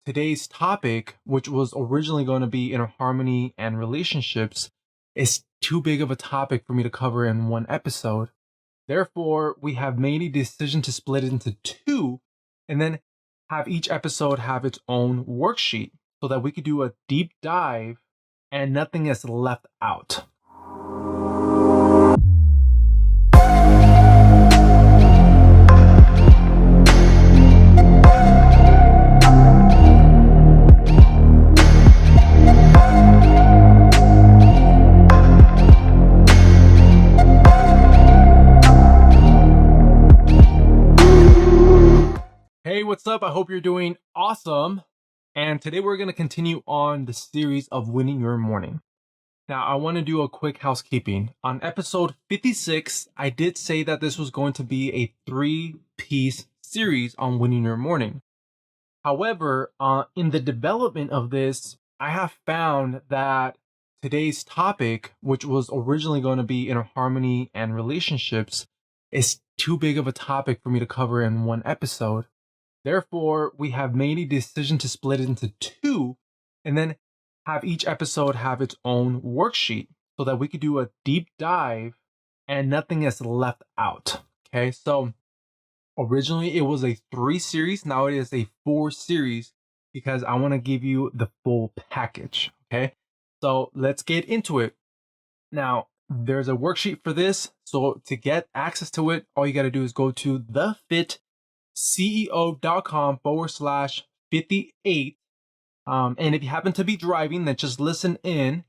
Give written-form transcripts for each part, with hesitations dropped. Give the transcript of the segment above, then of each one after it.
today's topic, which was originally going to be inner harmony and relationships, is too big of a topic for me to cover in one episode. Therefore, we have made a decision to split it into two and then have each episode have its own worksheet so that we could do a deep dive and nothing is left out. Hey, what's up? I hope you're doing awesome. And today we're going to continue on the series of Winning Your Morning. Now, I want to do a quick housekeeping. On episode 56, I did say that this was going to be a 3-piece series on winning your morning. However, in the development of this, I have found that today's topic, which was originally going to be inner harmony and relationships, is too big of a topic for me to cover in one episode. Therefore, we have made a decision to split it into two and then have each episode have its own worksheet so that we could do a deep dive and nothing is left out. Okay, so originally it was a 3 series. Now it is a 4 series because I want to give you the full package. Okay, so let's get into it. Now, there's a worksheet for this. So to get access to it, all you got to do is go to TheFitCEO.com/58. And if you happen to be driving, then just listen in.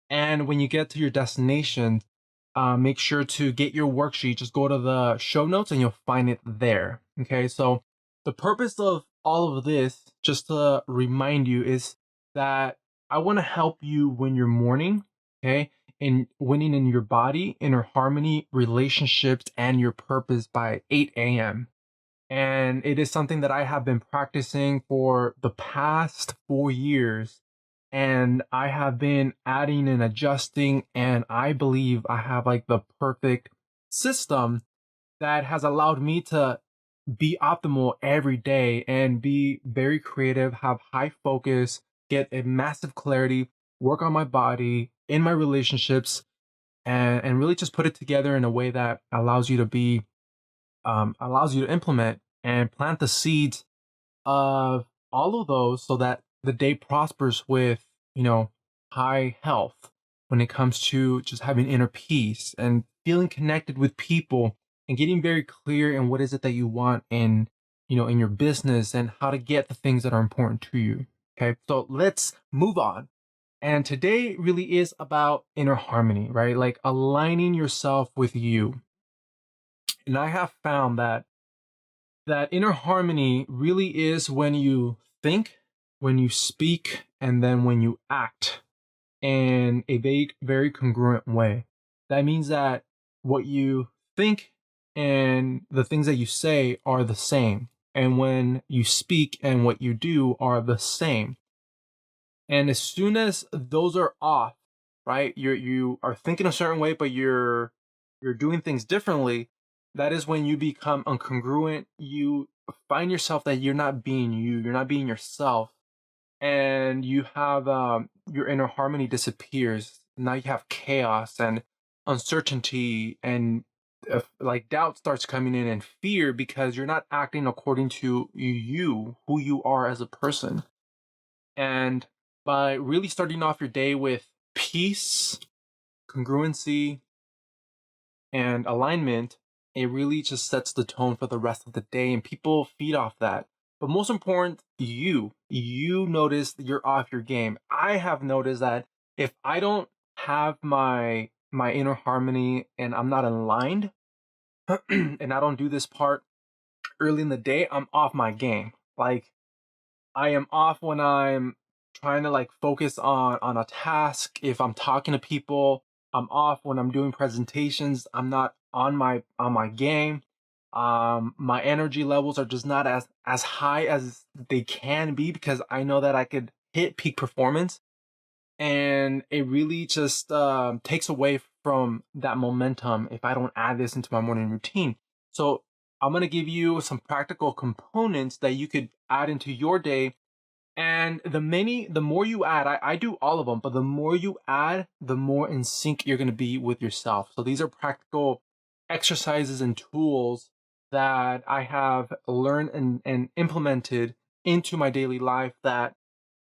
And when you get to your destination, make sure to get your worksheet. Just go to the show notes and you'll find it there. Okay, so the purpose of all of this, just to remind you, is that I want to help you win your morning, okay, in winning in your body, inner harmony, relationships, and your purpose by 8 a.m. And it is something that I have been practicing for the past 4 years. And I have been adding and adjusting. And I believe I have like the perfect system that has allowed me to be optimal every day and be very creative, have high focus, get a massive clarity, work on my body, in my relationships, and really just put it together in a way that allows you to implement and plant the seeds of all of those so that the day prospers with, high health when it comes to just having inner peace and feeling connected with people and getting very clear in what is it that you want in your business and how to get the things that are important to you. Okay, so let's move on. And today really is about inner harmony, right? Like aligning yourself with you. And I have found that inner harmony really is when you think, when you speak, and then when you act in a very congruent way. That means that what you think and the things that you say are the same. And when you speak and what you do are the same. And as soon as those are off, right? You are thinking a certain way, but you're doing things differently. That is when you become incongruent. You find yourself that you're not being you. You're not being yourself, and you have your inner harmony disappears. Now you have chaos and uncertainty, and like doubt starts coming in, and fear because you're not acting according to you, who you are as a person. And by really starting off your day with peace, congruency, and alignment, it really just sets the tone for the rest of the day, and people feed off that. But most important, you notice that you're off your game. I have noticed that if I don't have my inner harmony and I'm not aligned and I don't do this part early in the day, I'm off my game. Like I am off when I'm trying to like focus on a task. If I'm talking to people, I'm off when I'm doing presentations. I'm not on my game. My energy levels are just not as high as they can be because I know that I could hit peak performance, and it really just takes away from that momentum if I don't add this into my morning routine. So I'm going to give you some practical components that you could add into your day And the more you add, I do all of them, but the more you add, the more in sync you're going to be with yourself. So these are practical exercises and tools that I have learned and implemented into my daily life that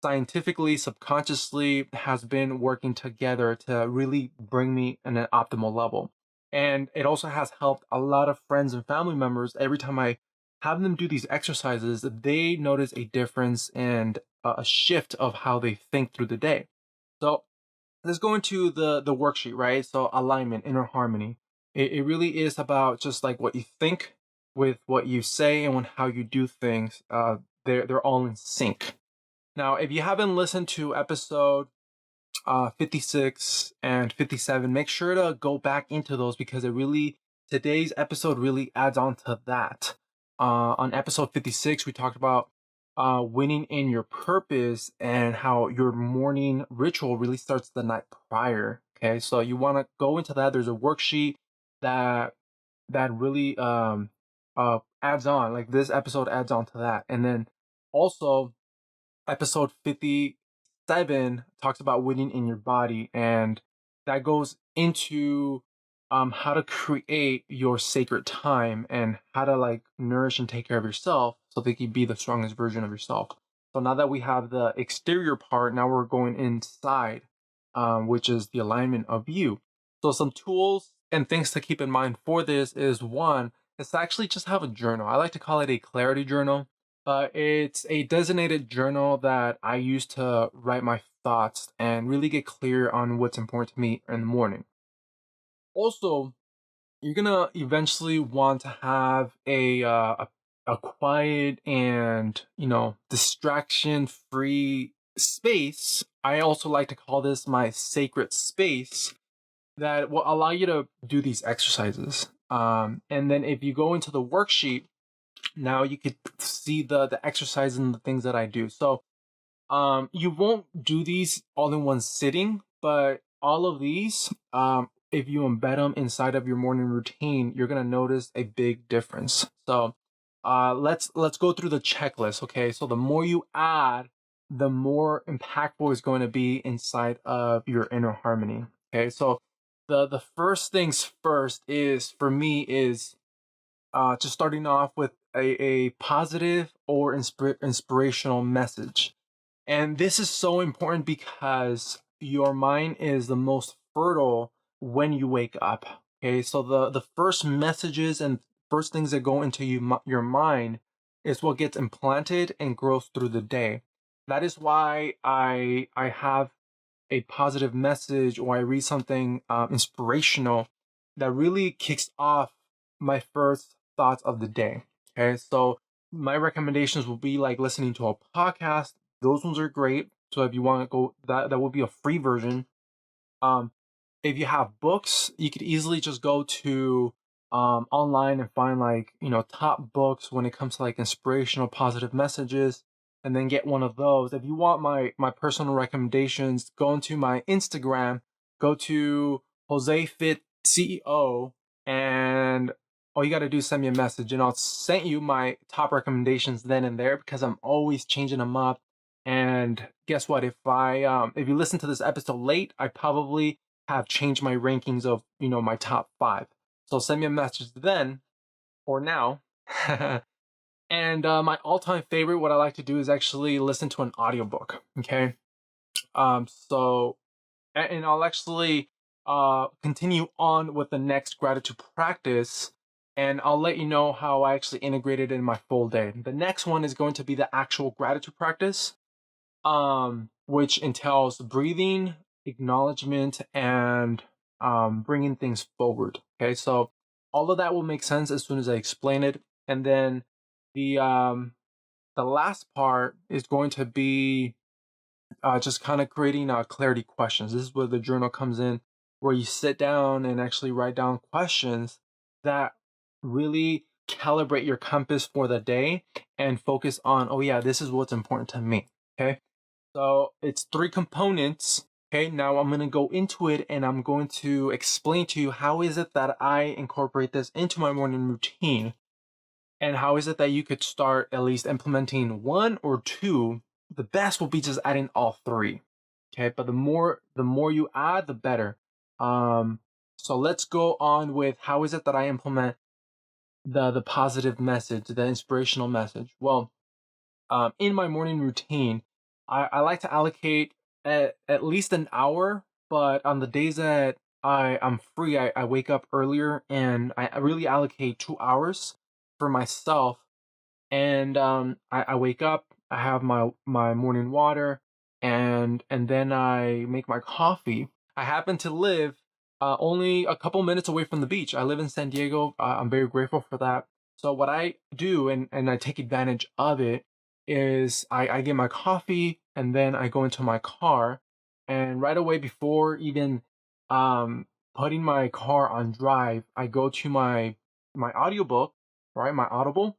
scientifically, subconsciously has been working together to really bring me in an optimal level. And it also has helped a lot of friends and family members. Every time I have them do these exercises, they notice a difference and a shift of how they think through the day. So let's go into the worksheet, right? So alignment, inner harmony. It really is about just like what you think with what you say and how you do things. They're all in sync. Now, if you haven't listened to episode 56 and 57, make sure to go back into those because today's episode really adds on to that. On episode 56, we talked about winning in your purpose and how your morning ritual really starts the night prior. Okay, so you want to go into that. There's a worksheet that really adds on, like this episode adds on to that. And then also, episode 57 talks about winning in your body, and that goes into how to create your sacred time and how to like nourish and take care of yourself so that you can be the strongest version of yourself. So now that we have the exterior part, now we're going inside, which is the alignment of you. So some tools and things to keep in mind for this is one, is to actually just have a journal. I like to call it a clarity journal. It's a designated journal that I use to write my thoughts and really get clear on what's important to me in the morning. Also, you're gonna eventually want to have a quiet and distraction free space. I also like to call this my sacred space that will allow you to do these exercises. And then if you go into the worksheet, now you could see the exercise and the things that I do. So you won't do these all in one sitting, but all of these, if you embed them inside of your morning routine, you're gonna notice a big difference. So let's go through the checklist. Okay, so the more you add, the more impactful it's going to be inside of your inner harmony. Okay, so the first things first is for me is just starting off with a positive or inspirational message. And this is so important because your mind is the most fertile when you wake up. Okay, so the first messages and first things that go into your mind is what gets implanted and grows through the day. That is why I have a positive message or I read something inspirational that really kicks off my first thoughts of the day. Okay, so my recommendations will be like listening to a podcast. Those ones are great. So if you want to go, that will be a free version. Um, if you have books, you could easily just go to online and find like top books when it comes to like inspirational positive messages, and then get one of those. If you want my personal recommendations, go into my Instagram, go to JoseFitCEO, and all you got to do is send me a message, and I'll send you my top recommendations then and there because I'm always changing them up. And guess what? If you listen to this episode late, I probably have changed my rankings of my top 5. So send me a message then or now. And my all-time favorite, what I like to do is actually listen to an audiobook. Okay. So and I'll actually continue on with the next gratitude practice, and I'll let you know how I actually integrated it in my full day. The next one is going to be the actual gratitude practice, which entails breathing, acknowledgement, and bringing things forward. Okay, so all of that will make sense as soon as I explain it, and then the um, the last part is going to be just kind of creating clarity questions. This is where the journal comes in, where you sit down and actually write down questions that really calibrate your compass for the day and focus on, oh yeah, this is what's important to me. Okay. So it's 3 components. Okay, now I'm going to go into it and I'm going to explain to you how is it that I incorporate this into my morning routine, and how is it that you could start at least implementing 1 or 2 the best will be just adding all three. Okay, but the more you add, the better. Um, so let's go on with how is it that I implement the positive message, the inspirational message. Well, in my morning routine, I like to allocate at least an hour, but on the days that I'm free, I wake up earlier and I really allocate 2 hours for myself. And I wake up, I have my morning water, and then I make my coffee. I happen to live only a couple minutes away from the beach. I live in San Diego. I'm very grateful for that. So what I do, and I take advantage of it, is I get my coffee and then I go into my car, and right away before even um, putting my car on drive, I go to my audiobook, right, my Audible,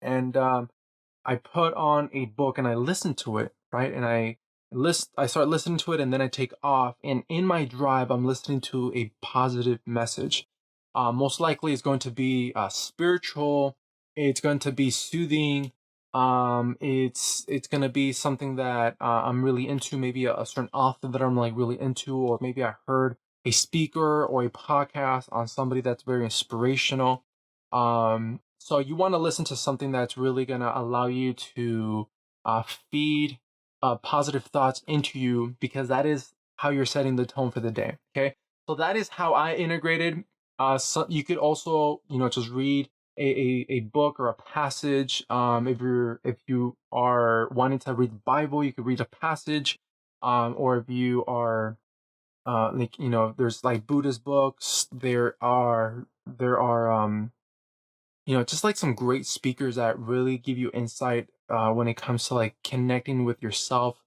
and I put on a book and I listen to it, right? And I start listening to it and then I take off. And in my drive, I'm listening to a positive message. Most likely, it's going to be spiritual. It's going to be soothing. It's going to be something that I'm really into. Maybe a certain author that I'm like really into, or maybe I heard a speaker or a podcast on somebody that's very inspirational. So you want to listen to something that's really going to allow you to feed positive thoughts into you, because that is how you're setting the tone for the day. Okay. So that is how I integrated. So you could also, just read a book or a passage. If you are wanting to read the Bible, you could read a passage. Or if you are like, there's like Buddhist books. There are just like some great speakers that really give you insight when it comes to like connecting with yourself.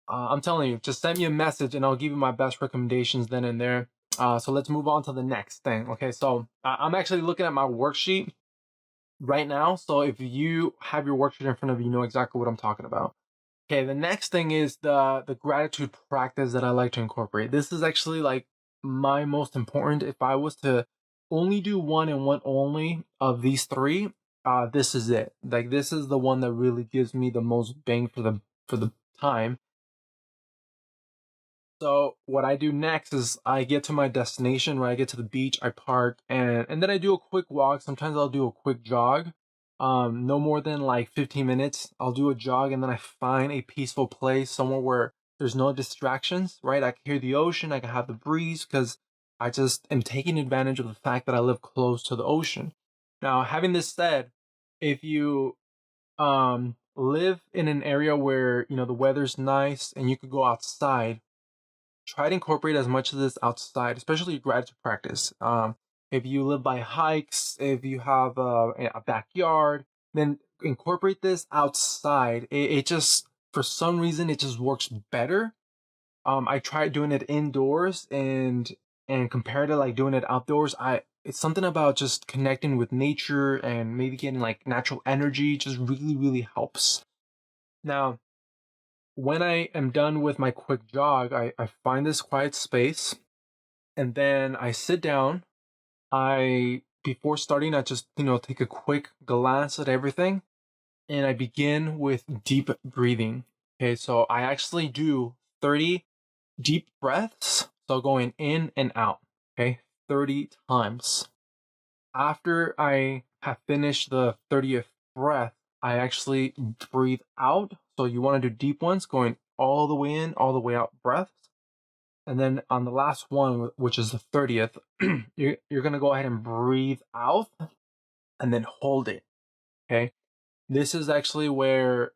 I'm telling you, just send me a message and I'll give you my best recommendations then and there. So let's move on to the next thing. Okay, so I'm actually looking at my worksheet right now. So if you have your worksheet in front of you, you know exactly what I'm talking about. Okay, the next thing is the gratitude practice that I like to incorporate. This is actually like my most important. If I was to only do one and one only of these three, this is it. Like this is the one that really gives me the most bang for the time. So what I do next is I get to my destination, where I get to the beach, I park, and then I do a quick walk. Sometimes I'll do a quick jog. No more than like 15 minutes. I'll do a jog and then I find a peaceful place, somewhere where there's no distractions, right? I can hear the ocean, I can have the breeze, because I just am taking advantage of the fact that I live close to the ocean. Now, having this said, if you live in an area where, the weather's nice and you could go outside, try to incorporate as much of this outside, especially gratitude practice. If you live by hikes, if you have a backyard, then incorporate this outside. It just, for some reason, it just works better. I tried doing it indoors and compared to like doing it outdoors. It's something about just connecting with nature and maybe getting like natural energy just really, really helps. Now, when I am done with my quick jog, I find this quiet space and then I sit down. Before starting, I just, take a quick glance at everything and I begin with deep breathing. Okay, so I actually do 30 deep breaths. So going in and out, okay, 30 times. After I have finished the 30th breath, I actually breathe out. So you want to do deep ones, going all the way in, all the way out breaths. And then on the last one, which is the 30th, you're going to go ahead and breathe out and then hold it. Okay. This is actually where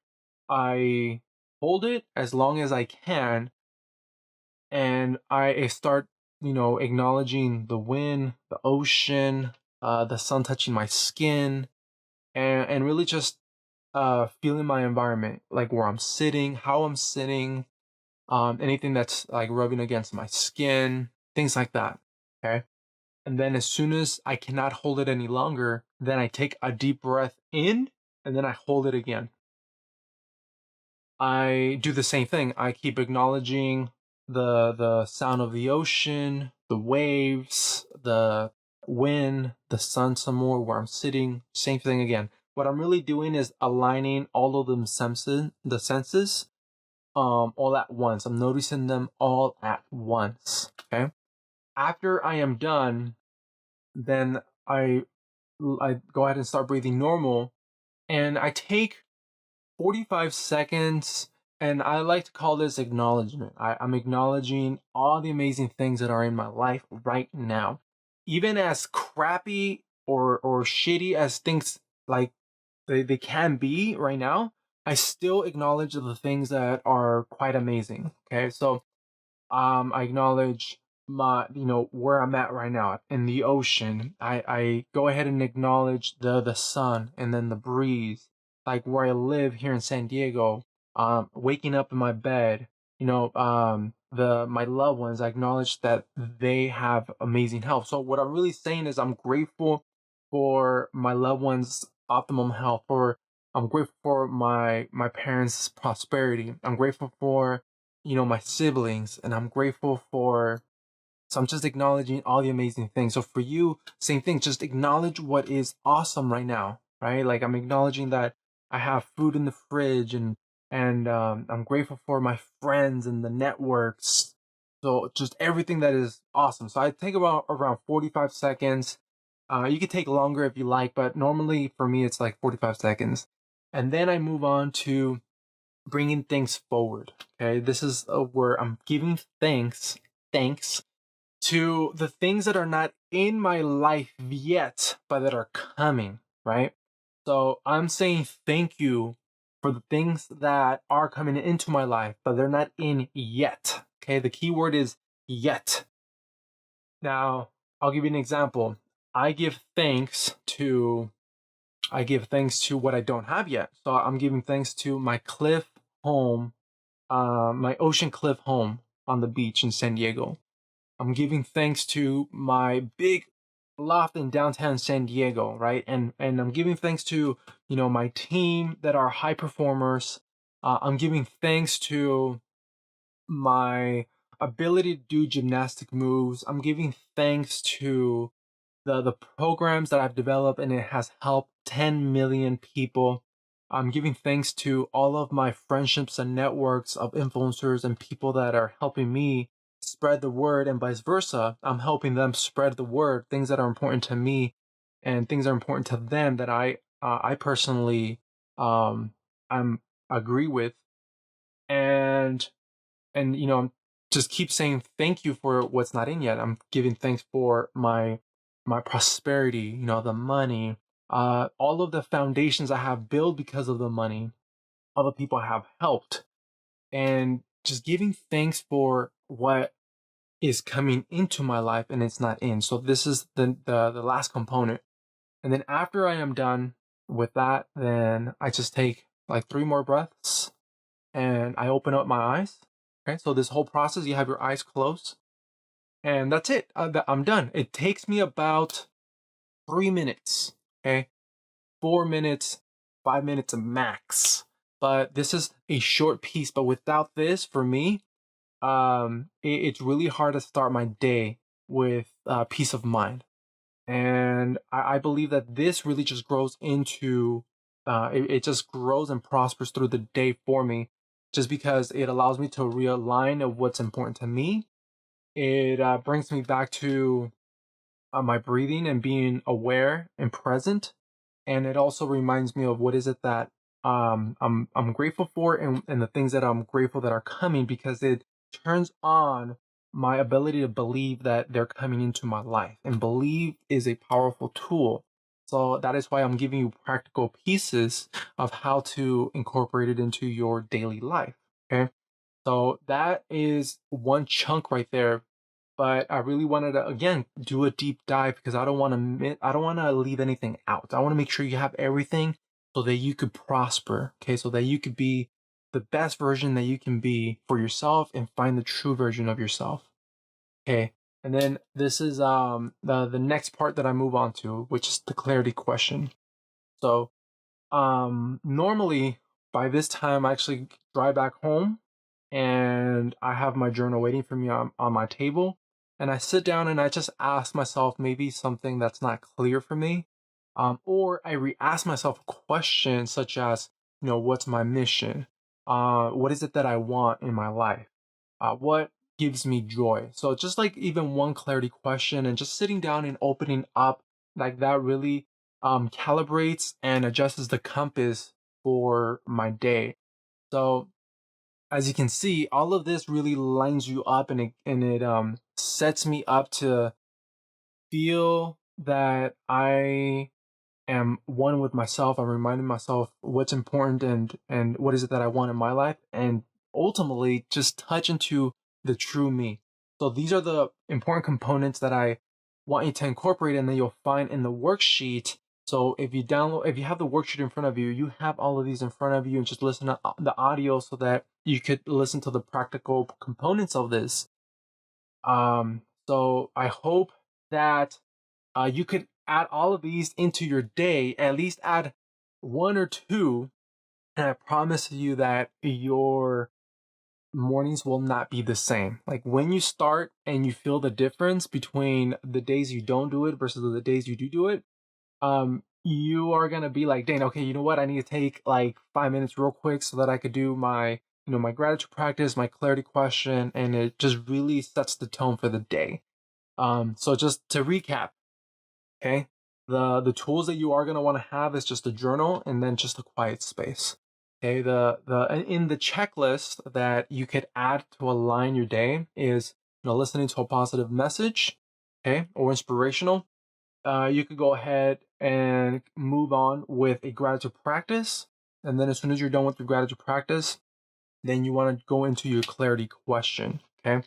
I hold it as long as I can. And I start, acknowledging the wind, the ocean, the sun touching my skin, and really just feeling my environment, like where I'm sitting, how I'm sitting, anything that's like rubbing against my skin, things like that. Okay. And then as soon as I cannot hold it any longer, then I take a deep breath in and then I hold it again. I do the same thing. I keep acknowledging the sound of the ocean, the waves, the wind, the sun some more where I'm sitting. Same thing again. what I'm really doing is aligning all of them senses all at once. I'm noticing them all at once. Okay. After I am done, then I go ahead and start breathing normal, and I take 45 seconds, and I like to call this acknowledgement. I'm acknowledging all the amazing things that are in my life right now. Even as crappy or shitty as things like they can be right now, I still acknowledge the things that are quite amazing. Okay, so I acknowledge where I'm at right now in the ocean. I go ahead and acknowledge the sun and then the breeze, like where I live here in San Diego. Waking up in my bed, the my loved ones. I acknowledge that they have amazing health. So what I'm really saying is I'm grateful for my loved ones' optimum health. I'm grateful for my parents' prosperity. I'm grateful for my siblings, and I'm grateful for, so I'm just acknowledging all the amazing things. So for you, same thing, just acknowledge what is awesome right now, right? Like I'm acknowledging that I have food in the fridge, and I'm grateful for my friends and the networks. So just everything that is awesome. So I take about around 45 seconds. You could take longer if you like, but normally for me, it's like 45 seconds. And then I move on to bringing things forward. Okay, this is where I'm giving thanks to the things that are not in my life yet, but that are coming. Right. So I'm saying thank you for the things that are coming into my life, but they're not in yet. Okay, the key word is yet. Now I'll give you an example. I give thanks to what I don't have yet. So I'm giving thanks to my cliff home, my ocean cliff home on the beach in San Diego. I'm giving thanks to my big loft in downtown San Diego, right? And I'm giving thanks to my team that are high performers. I'm giving thanks to my ability to do gymnastic moves. I'm giving thanks to the programs that I've developed, and it has helped 10 million people. I'm giving thanks to all of my friendships and networks of influencers and people that are helping me spread the word, and vice versa. I'm helping them spread the word, things that are important to me and things that are important to them that I personally I'm agree with. And and just keep saying thank you for what's not in yet. I'm giving thanks for my prosperity, the money, all of the foundations I have built because of the money, all the people I have helped, and just giving thanks for what is coming into my life and it's not in. So this is the last component. And then after I am done with that, then I just take like 3 more breaths and I open up my eyes. Okay, so this whole process, you have your eyes closed, and that's it. I'm done. It takes me about 3 minutes. Okay, 4 minutes, 5 minutes max. But this is a short piece. But without this, for me, it's really hard to start my day with peace of mind. And I believe that this really just grows into, it just grows and prospers through the day for me, just because it allows me to realign of what's important to me. It brings me back to my breathing and being aware and present, and it also reminds me of what is it that I'm grateful for, and the things that I'm grateful that are coming, because it turns on my ability to believe that they're coming into my life, and believe is a powerful tool. So that is why I'm giving you practical pieces of how to incorporate it into your daily life. Okay, so that is one chunk right there, but I really wanted to again do a deep dive because I don't want to leave anything out. I want to make sure you have everything so that you could prosper, okay? So that you could be the best version that you can be for yourself and find the true version of yourself. Okay? And then this is the next part that I move on to, which is the clarity question. So, normally by this time I actually drive back home and I have my journal waiting for me on my table. And I sit down and I just ask myself maybe something that's not clear for me. or I re-ask myself a question such as, what's my mission? What is it that I want in my life? What gives me joy? So just like even one clarity question and just sitting down and opening up like that really calibrates and adjusts the compass for my day. So as you can see, all of this really lines you up, and it sets me up to feel that I am one with myself. I'm reminding myself what's important and what is it that I want in my life, and ultimately just touch into the true me. So these are the important components that I want you to incorporate, and then you'll find in the worksheet. So if you have the worksheet in front of you, you have all of these in front of you, and just listen to the audio so that you could listen to the practical components of this. So I hope that you could add all of these into your day, at least add one or two, and I promise you that your mornings will not be the same. Like when you start and you feel the difference between the days you don't do it versus the days you do it, you are gonna be like, dang, okay, you know what? I need to take like 5 minutes real quick so that I could do my, my gratitude practice, my clarity question, and it just really sets the tone for the day. So just to recap, okay, the tools that you are gonna want to have is just a journal and then just a quiet space. Okay, the in the checklist that you could add to align your day is, listening to a positive message, okay, or inspirational. You could go ahead and move on with a gratitude practice. And then as soon as you're done with your gratitude practice, then you want to go into your clarity question. Okay.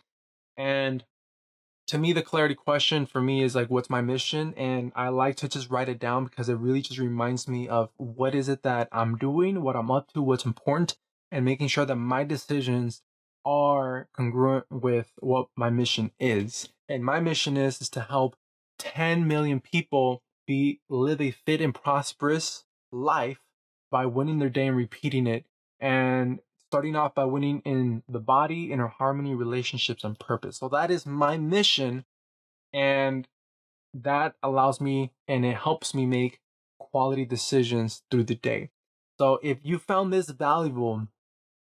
And to me, the clarity question for me is like, what's my mission? And I like to just write it down because it really just reminds me of what is it that I'm doing, what I'm up to, what's important, and making sure that my decisions are congruent with what my mission is. And my mission is to help 10 million people live a fit and prosperous life by winning their day and repeating it. And starting off by winning in the body, inner harmony, relationships, and purpose. So that is my mission, and that allows me and it helps me make quality decisions through the day. So if you found this valuable,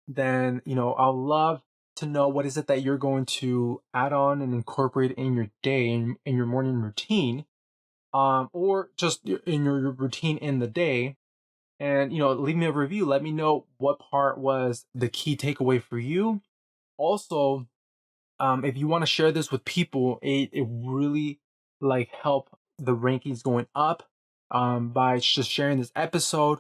then I'll love to know what is it that you're going to add on and incorporate in your day, in your morning routine, or just in your routine in the day. And leave me a review. Let me know what part was the key takeaway for you. Also, if you want to share this with people, it really like help the rankings going up by just sharing this episode.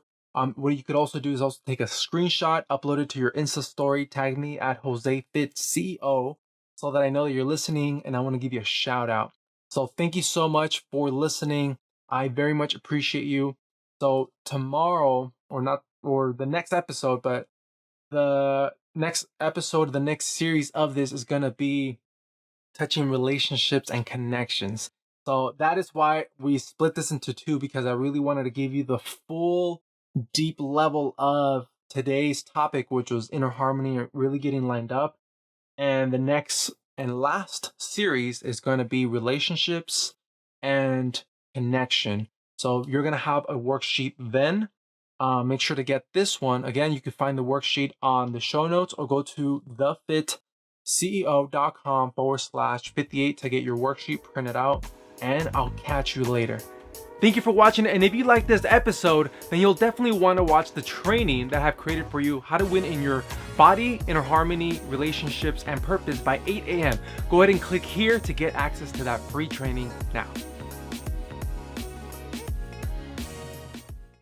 What you could also do is also take a screenshot, upload it to your Insta story, tag me at TheFitCEO so that I know that you're listening, and I want to give you a shout out. So thank you so much for listening. I very much appreciate you. So tomorrow, or the next episode, but the next episode, the next series of this is going to be touching relationships and connections. So that is why we split this into two, because I really wanted to give you the full deep level of today's topic, which was inner harmony, really getting lined up. And the next and last series is going to be relationships and connection. So you're going to have a worksheet then. Make sure to get this one. Again, you can find the worksheet on the show notes, or go to thefitceo.com/58 to get your worksheet printed out. And I'll catch you later. Thank you for watching, and if you like this episode, then you'll definitely want to watch the training that I've created for you, how to win in your body, inner harmony, relationships, and purpose by 8 a.m. Go ahead and click here to get access to that free training now.